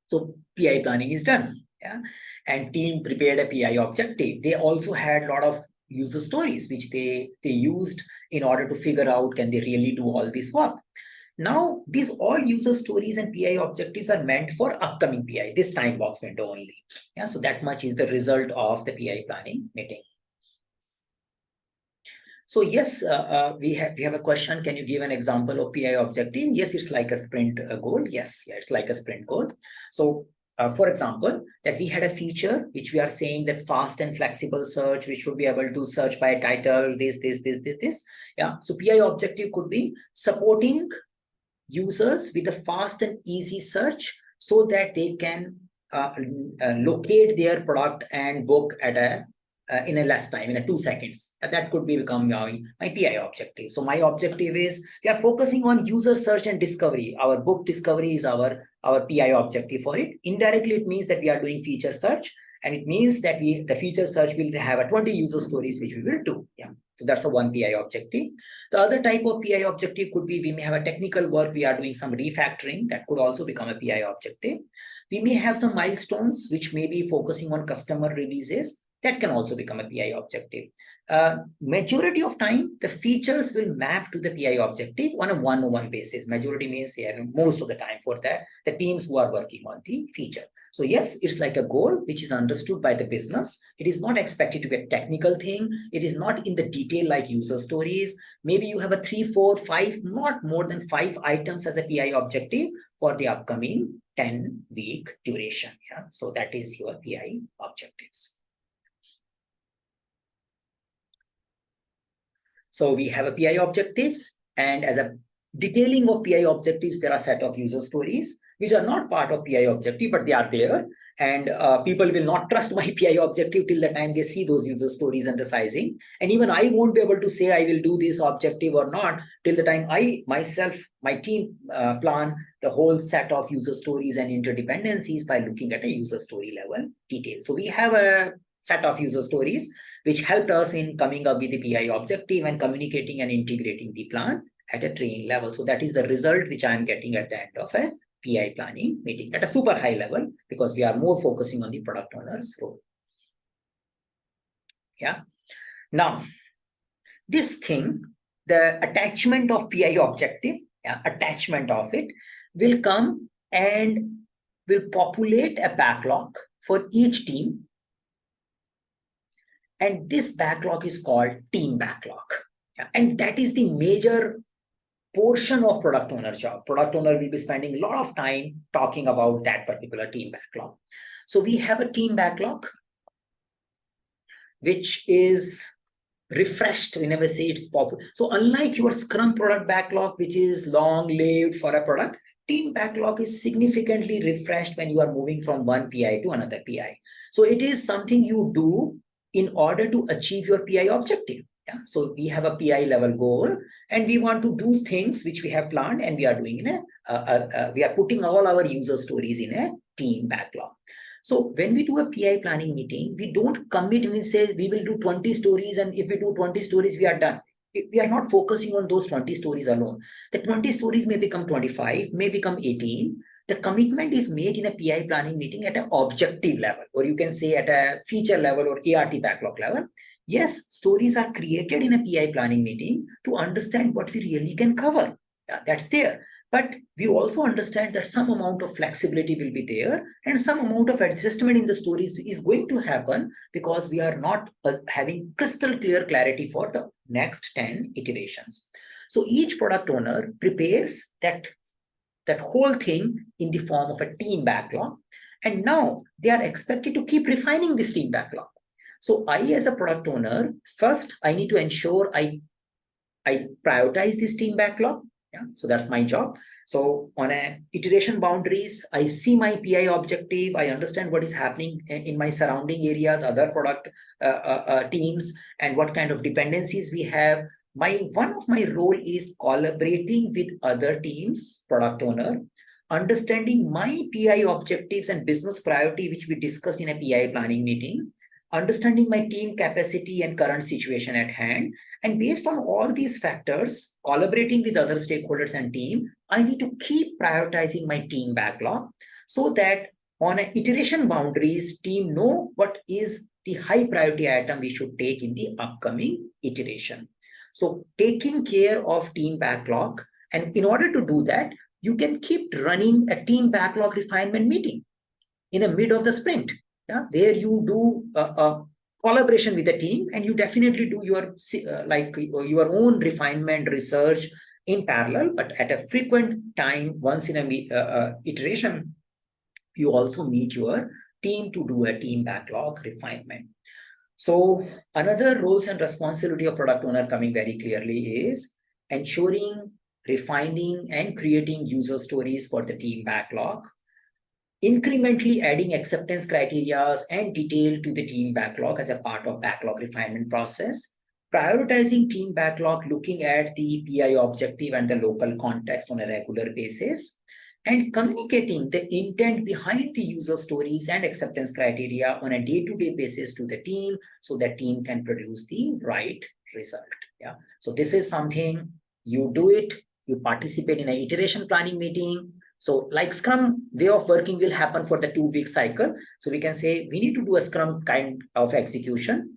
So PI planning is done. Yeah. And team prepared a PI objective. They also had a lot of user stories, which they used in order to figure out, can they really do all this work? Now, these all user stories and PI objectives are meant for upcoming PI, this time box window only. Yeah, so that much is the result of the PI planning meeting. So yes, we have a question. Can you give an example of PI objective? Yes, it's like a sprint goal. Yes, yeah, it's like a sprint goal. So for example, that we had a feature which we are saying that fast and flexible search, which should be able to search by title, this. Yeah. So PI objective could be supporting users with a fast and easy search so that they can locate their product and book at a in a less time, in a 2 seconds. That could be become my PI objective. So my objective is we are focusing on user search and discovery. Our book discovery is our PI objective for it. Indirectly, it means that we are doing feature search, and it means that the feature search will have a 20 user stories, which we will do. Yeah. So that's a one PI objective. The other type of PI objective could be we may have a technical work, we are doing some refactoring, that could also become a PI objective. We may have some milestones which may be focusing on customer releases, that can also become a PI objective. Majority of time, the features will map to the PI objective on a one-on-one basis. Majority means most of the time for that, the teams who are working on the feature. So yes, it's like a goal which is understood by the business. It is not expected to be a technical thing. It is not in the detail like user stories. Maybe you have a 3, 4, 5, not more than 5 items as a PI objective for the upcoming 10-week duration. Yeah, so that is your PI objectives. So we have a PI objectives, and as a detailing of PI objectives, there are a set of user stories which are not part of PI objective, but they are there. And people will not trust my PI objective till the time they see those user stories and the sizing. And even I won't be able to say I will do this objective or not till the time I myself, my team plan the whole set of user stories and interdependencies by looking at a user story level detail. So we have a set of user stories which helped us in coming up with the PI objective and communicating and integrating the plan at a train level. So that is the result which I am getting at the end of a PI planning meeting at a super high level, because we are more focusing on the product owner's role. Yeah. Now, this thing, the attachment of PI objective, attachment of it will come and will populate a backlog for each team. And this backlog is called team backlog. And that is the major portion of product owner job. Product owner will be spending a lot of time talking about that particular team backlog. So we have a team backlog, which is refreshed whenever say it's popular. So unlike your Scrum product backlog, which is long-lived for a product, team backlog is significantly refreshed when you are moving from one PI to another PI. So it is something you do in order to achieve your PI objective. Yeah? So we have a PI level goal, and we want to do things which we have planned, and we are doing in we are putting all our user stories in a team backlog. So when we do a PI planning meeting, we don't commit, we say we will do 20 stories, and if we do 20 stories, we are done. We are not focusing on those 20 stories alone. The 20 stories may become 25, may become 18. The commitment is made in a PI planning meeting at an objective level, or you can say at a feature level or ART backlog level. Yes, stories are created in a PI planning meeting to understand what we really can cover. Yeah, that's there. But we also understand that some amount of flexibility will be there, and some amount of adjustment in the stories is going to happen because we are not having crystal clear clarity for the next 10 iterations. So each product owner prepares that whole thing in the form of a team backlog. And now they are expected to keep refining this team backlog. So I, as a product owner, first I need to ensure I prioritize this team backlog. Yeah, so that's my job. So on a iteration boundaries, I see my PI objective. I understand what is happening in my surrounding areas, other product teams, and what kind of dependencies we have. One of my role is collaborating with other teams, product owner, understanding my PI objectives and business priority, which we discussed in a PI planning meeting, understanding my team capacity and current situation at hand. And based on all these factors, collaborating with other stakeholders and team, I need to keep prioritizing my team backlog so that on an iteration boundaries, team know what is the high priority item we should take in the upcoming iteration. So taking care of team backlog, and in order to do that, you can keep running a team backlog refinement meeting in the mid of the sprint. Yeah, where you do collaboration with the team, and you definitely do your your own refinement research in parallel, but at a frequent time, once in a iteration, you also meet your team to do a team backlog refinement. So another roles and responsibility of product owner coming very clearly is ensuring, refining, and creating user stories for the team backlog, incrementally adding acceptance criteria and detail to the team backlog as a part of backlog refinement process, prioritizing team backlog, looking at the PI objective and the local context on a regular basis, and communicating the intent behind the user stories and acceptance criteria on a day-to-day basis to the team so that team can produce the right result. Yeah. So this is something you do it, you participate in an iteration planning meeting. So like Scrum way of working will happen for the 2-week cycle. So we can say we need to do a Scrum kind of execution.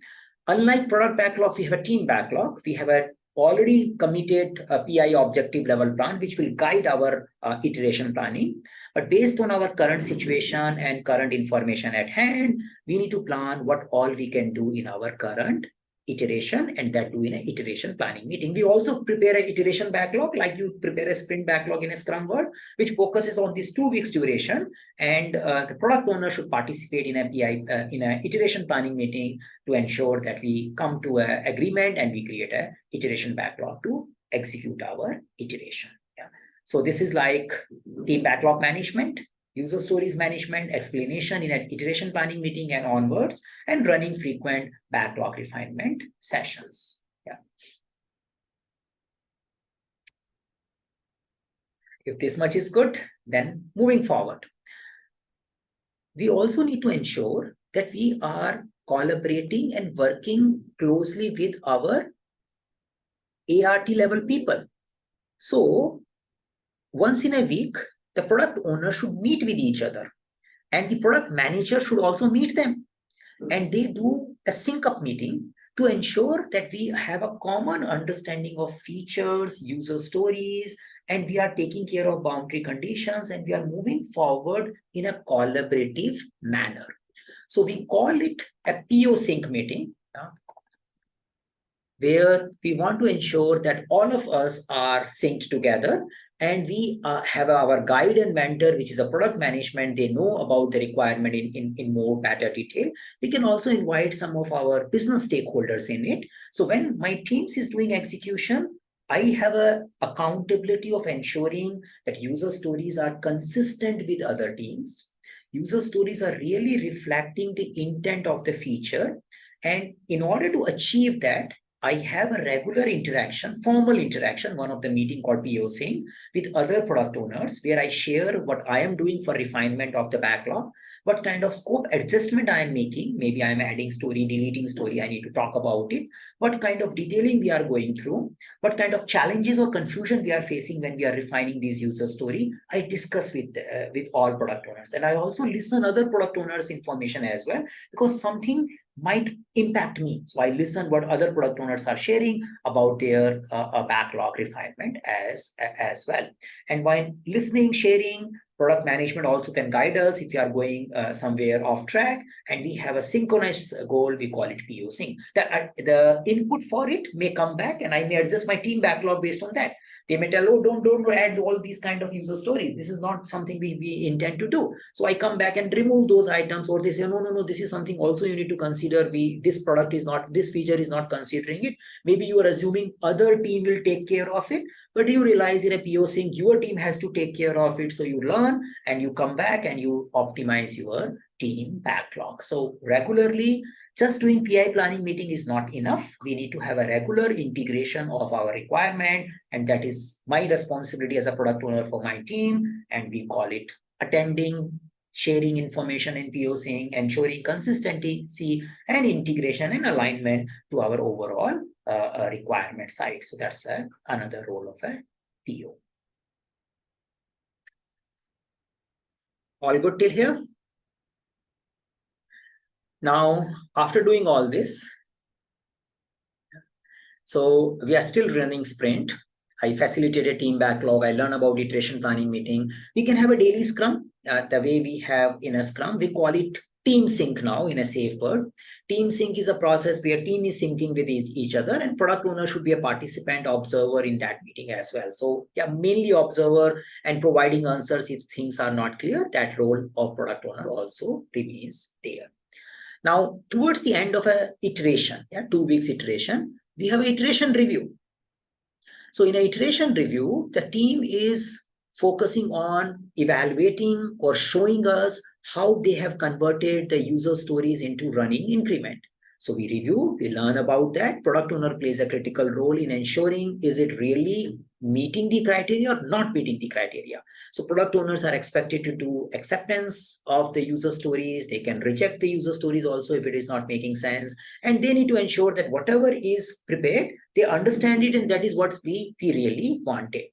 Unlike product backlog, we have a team backlog. We have a already committed PI objective level plan, which will guide our iteration planning. But based on our current situation and current information at hand, we need to plan what all we can do in our current iteration, and that do in an iteration planning meeting. We also prepare an iteration backlog, like you prepare a sprint backlog in a Scrum world, which focuses on this 2 weeks duration. And the product owner should participate in a PI in an iteration planning meeting to ensure that we come to an agreement and we create a iteration backlog to execute our iteration. Yeah. So this is like team backlog management, user stories management, explanation in an iteration planning meeting and onwards, and running frequent backlog refinement sessions. Yeah. If this much is good, then moving forward, we also need to ensure that we are collaborating and working closely with our ART level people. So once in a week, the product owner should meet with each other, and the product manager should also meet them. And they do a sync up meeting to ensure that we have a common understanding of features, user stories, and we are taking care of boundary conditions, and we are moving forward in a collaborative manner. So we call it a PO sync meeting. where we want to ensure that all of us are synced together, and we have our guide and mentor, which is a product management. They know about the requirement in more better detail. We can also invite some of our business stakeholders in it. So when my teams is doing execution, I have a accountability of ensuring that user stories are consistent with other teams. User stories are really reflecting the intent of the feature. And in order to achieve that, I have a regular interaction, formal interaction, one of the meeting called POCing with other product owners, where I share what I am doing for refinement of the backlog, what kind of scope adjustment I am making. Maybe I'm adding story, deleting story, I need to talk about it. What kind of detailing we are going through, what kind of challenges or confusion we are facing when we are refining these user story, I discuss with all product owners. And I also listen other product owners' information as well, because something might impact me. So I listen what other product owners are sharing about their backlog refinement as well. And while listening, sharing, product management also can guide us if you are going somewhere off track, and we have a synchronized goal, we call it POC. The input for it may come back, and I may adjust my team backlog based on that. They may tell, oh, don't add all these kind of user stories. This is not something we intend to do. So I come back and remove those items, or they say, no, this is something also you need to consider. This product is not, this feature is not considering it. Maybe you are assuming other team will take care of it, but you realize in a POC, your team has to take care of it. So you learn and you come back and you optimize your team backlog. So regularly, just doing PI planning meeting is not enough. We need to have a regular integration of our requirement, and that is my responsibility as a product owner for my team. And we call it attending, sharing information in POCing, ensuring consistency and integration and alignment to our overall requirement side. So that's another role of a PO. All good till here? Now, after doing all this, so we are still running sprint. I facilitate a team backlog. I learn about iteration planning meeting. We can have a daily scrum. The way we have in a scrum, we call it team sync now in a safe word. Team sync is a process where team is syncing with each other, and product owner should be a participant observer in that meeting as well. So yeah, mainly observer and providing answers if things are not clear. That role of product owner also remains there. Now, towards the end of a iteration, 2 weeks iteration, we have an iteration review. So in an iteration review, the team is focusing on evaluating or showing us how they have converted the user stories into running increment. So we review, we learn about that. Product owner plays a critical role in ensuring, is it really meeting the criteria or not meeting the criteria? So product owners are expected to do acceptance of the user stories. They can reject the user stories also if it is not making sense. And they need to ensure that whatever is prepared, they understand it, and that is what we really wanted.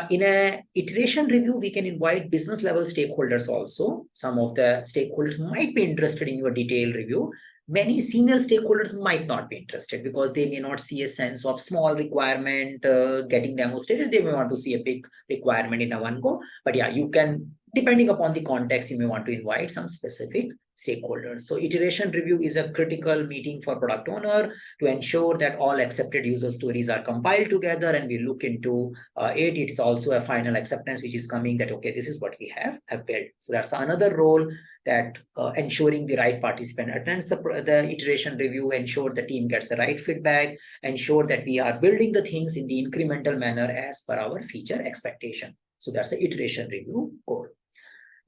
In an iteration review, we can invite business level stakeholders also. Some of the stakeholders might be interested in your detailed review. Many senior stakeholders might not be interested because they may not see a sense of small requirement getting demonstrated. They may want to see a big requirement in a one go. But yeah, you can, depending upon the context, you may want to invite some specific stakeholders. So iteration review is a critical meeting for product owner to ensure that all accepted user stories are compiled together, and we look into it. It's also a final acceptance which is coming that, okay, this is what we have built. So that's another role, that ensuring the right participant attends the iteration review, ensure the team gets the right feedback, ensure that we are building the things in the incremental manner as per our feature expectation. So that's the iteration review goal.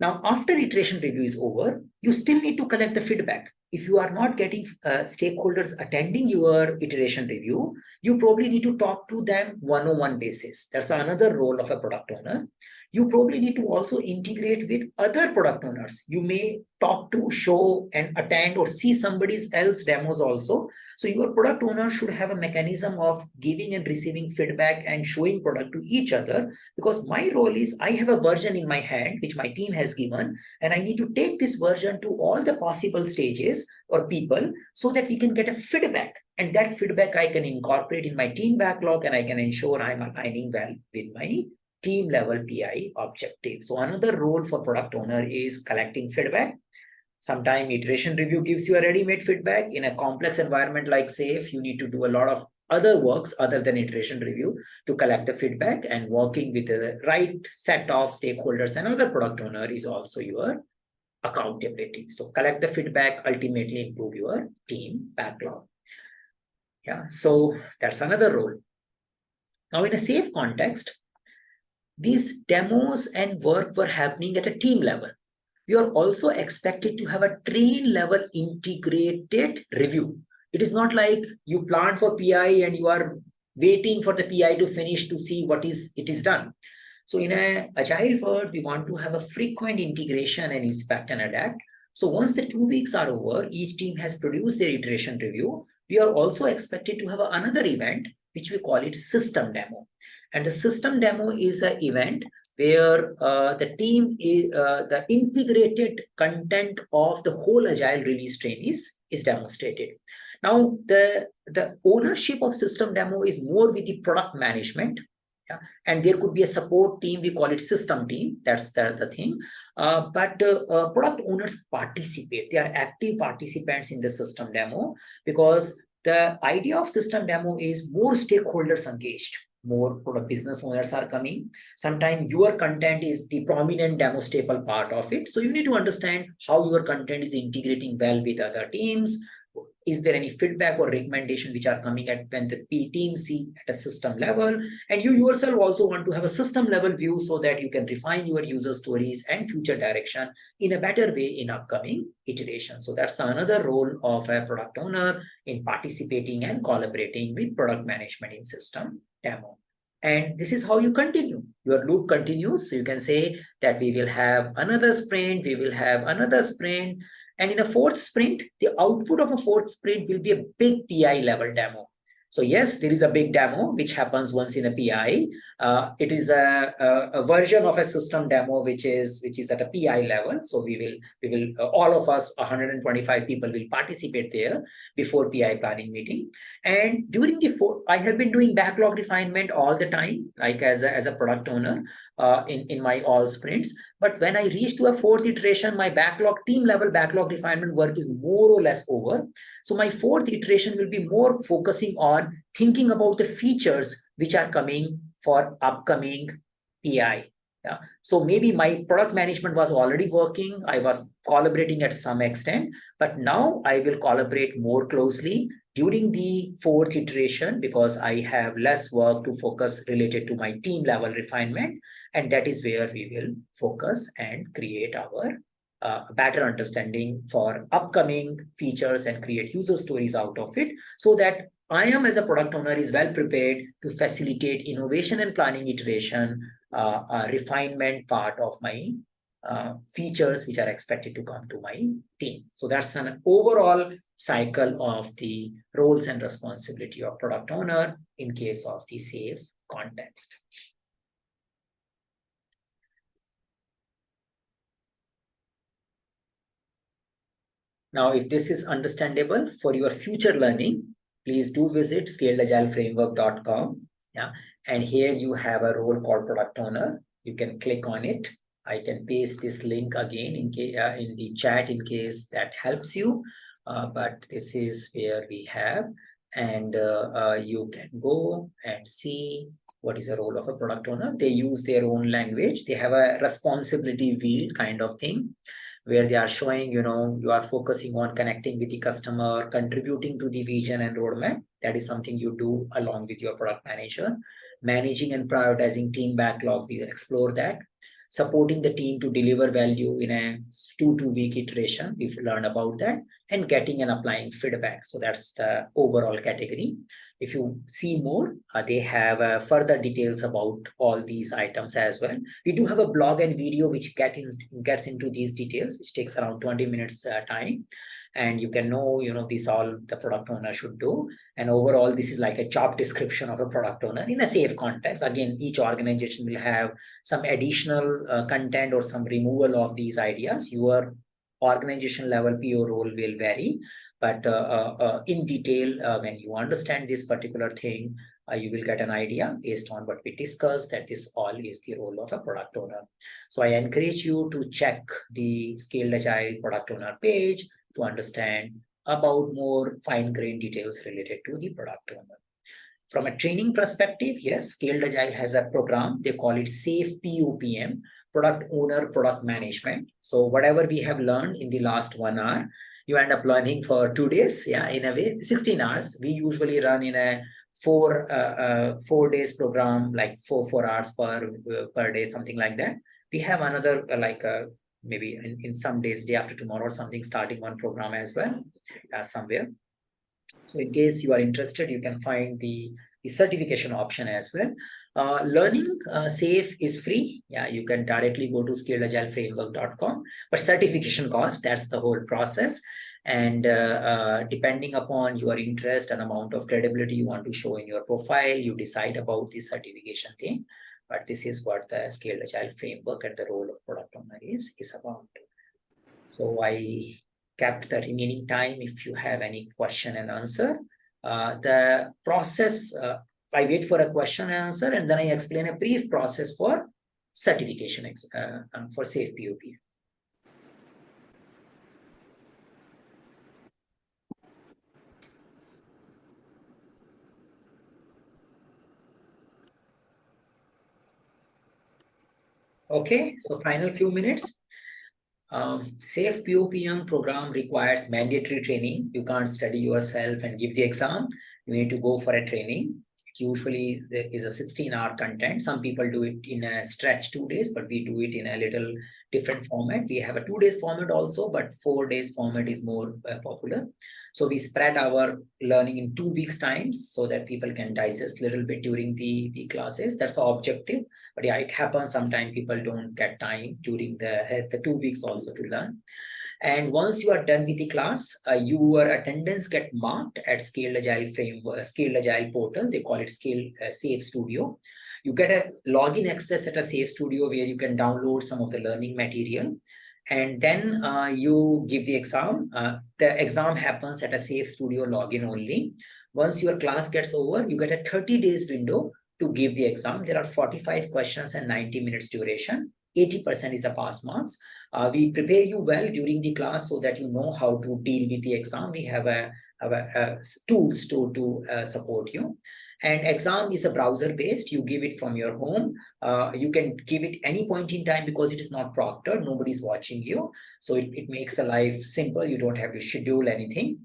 Now, after iteration review is over, you still need to collect the feedback. If you are not getting stakeholders attending your iteration review, you probably need to talk to them one-on-one basis. That's another role of a product owner. You probably need to also integrate with other product owners. You may talk to, show, and attend or see somebody else's demos also. So your product owner should have a mechanism of giving and receiving feedback and showing product to each other, because my role is, I have a version in my hand which my team has given, and I need to take this version to all the possible stages or people so that we can get a feedback. And that feedback I can incorporate in my team backlog, and I can ensure I'm aligning well with my team level PI objective. So another role for product owner is collecting feedback. Sometimes iteration review gives you a ready-made feedback. In a complex environment like SAFe, you need to do a lot of other works other than iteration review to collect the feedback, and working with the right set of stakeholders and other product owner is also your accountability. So collect the feedback, ultimately improve your team backlog. Yeah, so that's another role. Now, in a safe context, these demos and work were happening at a team level. You are also expected to have a train level integrated review. It is not like you plan for PI and you are waiting for the PI to finish to see what it is done. So in an agile world, we want to have a frequent integration and inspect and adapt. So once the 2 weeks are over, each team has produced their iteration review. We are also expected to have another event, which we call it system demo. And the system demo is an event where the team is the integrated content of the whole agile release train is demonstrated. Now, the ownership of system demo is more with the product management. Yeah. And there could be a support team, we call it system team, that's the thing. But product owners participate, they are active participants in the system demo, because the idea of system demo is more stakeholders engaged, more product business owners are coming. Sometimes your content is the prominent demo staple part of it. So you need to understand how your content is integrating well with other teams. Is there any feedback or recommendation which are coming at when the team see at a system level? And you yourself also want to have a system level view so that you can refine your user stories and future direction in a better way in upcoming iterations. So that's another role of a product owner in participating and collaborating with product management in system demo. And this is how you continue. Your loop continues. So you can say that we will have another sprint, we will have another sprint. And in a fourth sprint, the output of a fourth sprint will be a big PI level demo. So yes, there is a big demo which happens once in a PI. It is a version of a system demo which is at a PI level. So we will all of us 125 people will participate there before PI planning meeting. And during I have been doing backlog refinement all the time, like as a product owner in my all sprints. But when I reach to a fourth iteration, my team level backlog refinement work is more or less over. So my fourth iteration will be more focusing on thinking about the features which are coming for upcoming PI. Yeah. So maybe my product management was already working. I was collaborating at some extent, but now I will collaborate more closely during the fourth iteration because I have less work to focus related to my team level refinement. And that is where we will focus and create our better understanding for upcoming features and create user stories out of it, so that I am as a product owner is well prepared to facilitate innovation and planning iteration, refinement part of my features which are expected to come to my team. So that's an overall cycle of the roles and responsibility of product owner in case of the safe context. Now, if this is understandable for your future learning, please do visit scaleagileframework.com. Yeah, and here you have a role called product owner. You can click on it. I can paste this link again in the chat in case that helps you. But this is where we have, and you can go and see what is the role of a product owner. They use their own language. They have a responsibility wheel kind of thing, where they are showing, you are focusing on connecting with the customer, contributing to the vision and roadmap. That is something you do along with your product manager. Managing and prioritizing team backlog, we explore that. Supporting the team to deliver value in a 2-week iteration, we've learned about that. And getting and applying feedback. So that's the overall category. If you see more, they have further details about all these items as well. We do have a blog and video which gets into these details, which takes around 20 minutes time. And you can know, this all the product owner should do. And overall, this is like a job description of a product owner in a safe context. Again, each organization will have some additional content or some removal of these ideas. Your organization level PO role will vary. But in detail, when you understand this particular thing, you will get an idea based on what we discussed, that this all is the role of a product owner. So I encourage you to check the Scaled Agile product owner page to understand about more fine-grained details related to the product owner. From a training perspective, yes, Scaled Agile has a program. They call it SAFE POPM, Product Owner Product Management. So whatever we have learned in the last 1 hour, you end up learning for 2 days. Yeah, in a way, 16 hours. We usually run in a 4 days program, like 4 hours per day, something like that. We have another maybe in some days, day after tomorrow or something, starting one program as well somewhere. So in case you are interested, you can find the certification option as well. Learning SAFE is free. Yeah, you can directly go to scaleagileframework.com, but certification cost, that's the whole process. And depending upon your interest and amount of credibility you want to show in your profile, you decide about the certification thing. But this is what the Scale Agile Framework and the role of product owner is about. So I kept the remaining time if you have any question and answer. The process, I wait for a question and answer, and then I explain a brief process for certification for SAFE POP. Okay, so final few minutes. SAFE POPM program requires mandatory training. You can't study yourself and give the exam. You need to go for a training. Usually there is a 16-hour content. Some people do it in a stretch 2 days, but we do it in a little different format. We have a 2 days format also, but 4 days format is more popular. So we spread our learning in 2 weeks times so that people can digest a little bit during the classes. That's the objective. But yeah, it happens sometimes people don't get time during the 2 weeks also to learn. And once you are done with the class, your attendance get marked at Scale Agile Framework, Scale Agile portal. They call it Scale Safe Studio. You get a login access at a Safe Studio where you can download some of the learning material. And then you give the exam. The exam happens at a Safe Studio login only. Once your class gets over, you get a 30 days window to give the exam. There are 45 questions and 90 minutes duration. 80% is the pass marks. We prepare you well during the class so that you know how to deal with the exam. We have a tools to support you. And exam is a browser-based. You give it from your home. You can give it any point in time because it is not proctored. Nobody's watching you. So it makes the life simple. You don't have to schedule anything.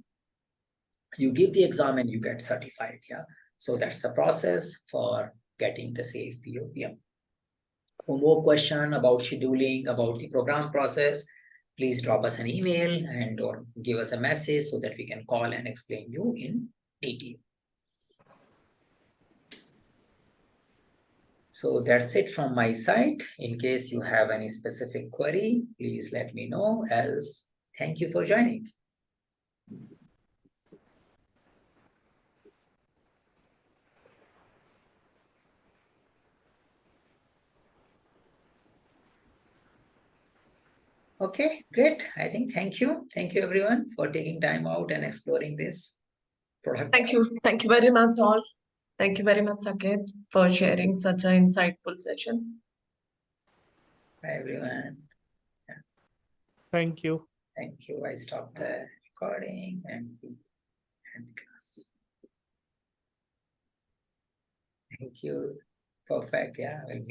You give the exam and you get certified. Yeah. So that's the process for getting the SAFE POPM. For more question about scheduling, about the program process, please drop us an email and or give us a message so that we can call and explain you in detail. So that's it from my side. In case you have any specific query, please let me know. Else, thank you for joining. Okay, great. I think thank you. Thank you everyone for taking time out and exploring this product. Thank you. Thank you very much all. Thank you very much, Saket, for sharing such an insightful session. Bye everyone. Yeah. Thank you. Thank you. I stopped the recording and end the class. Thank you. Perfect. Yeah.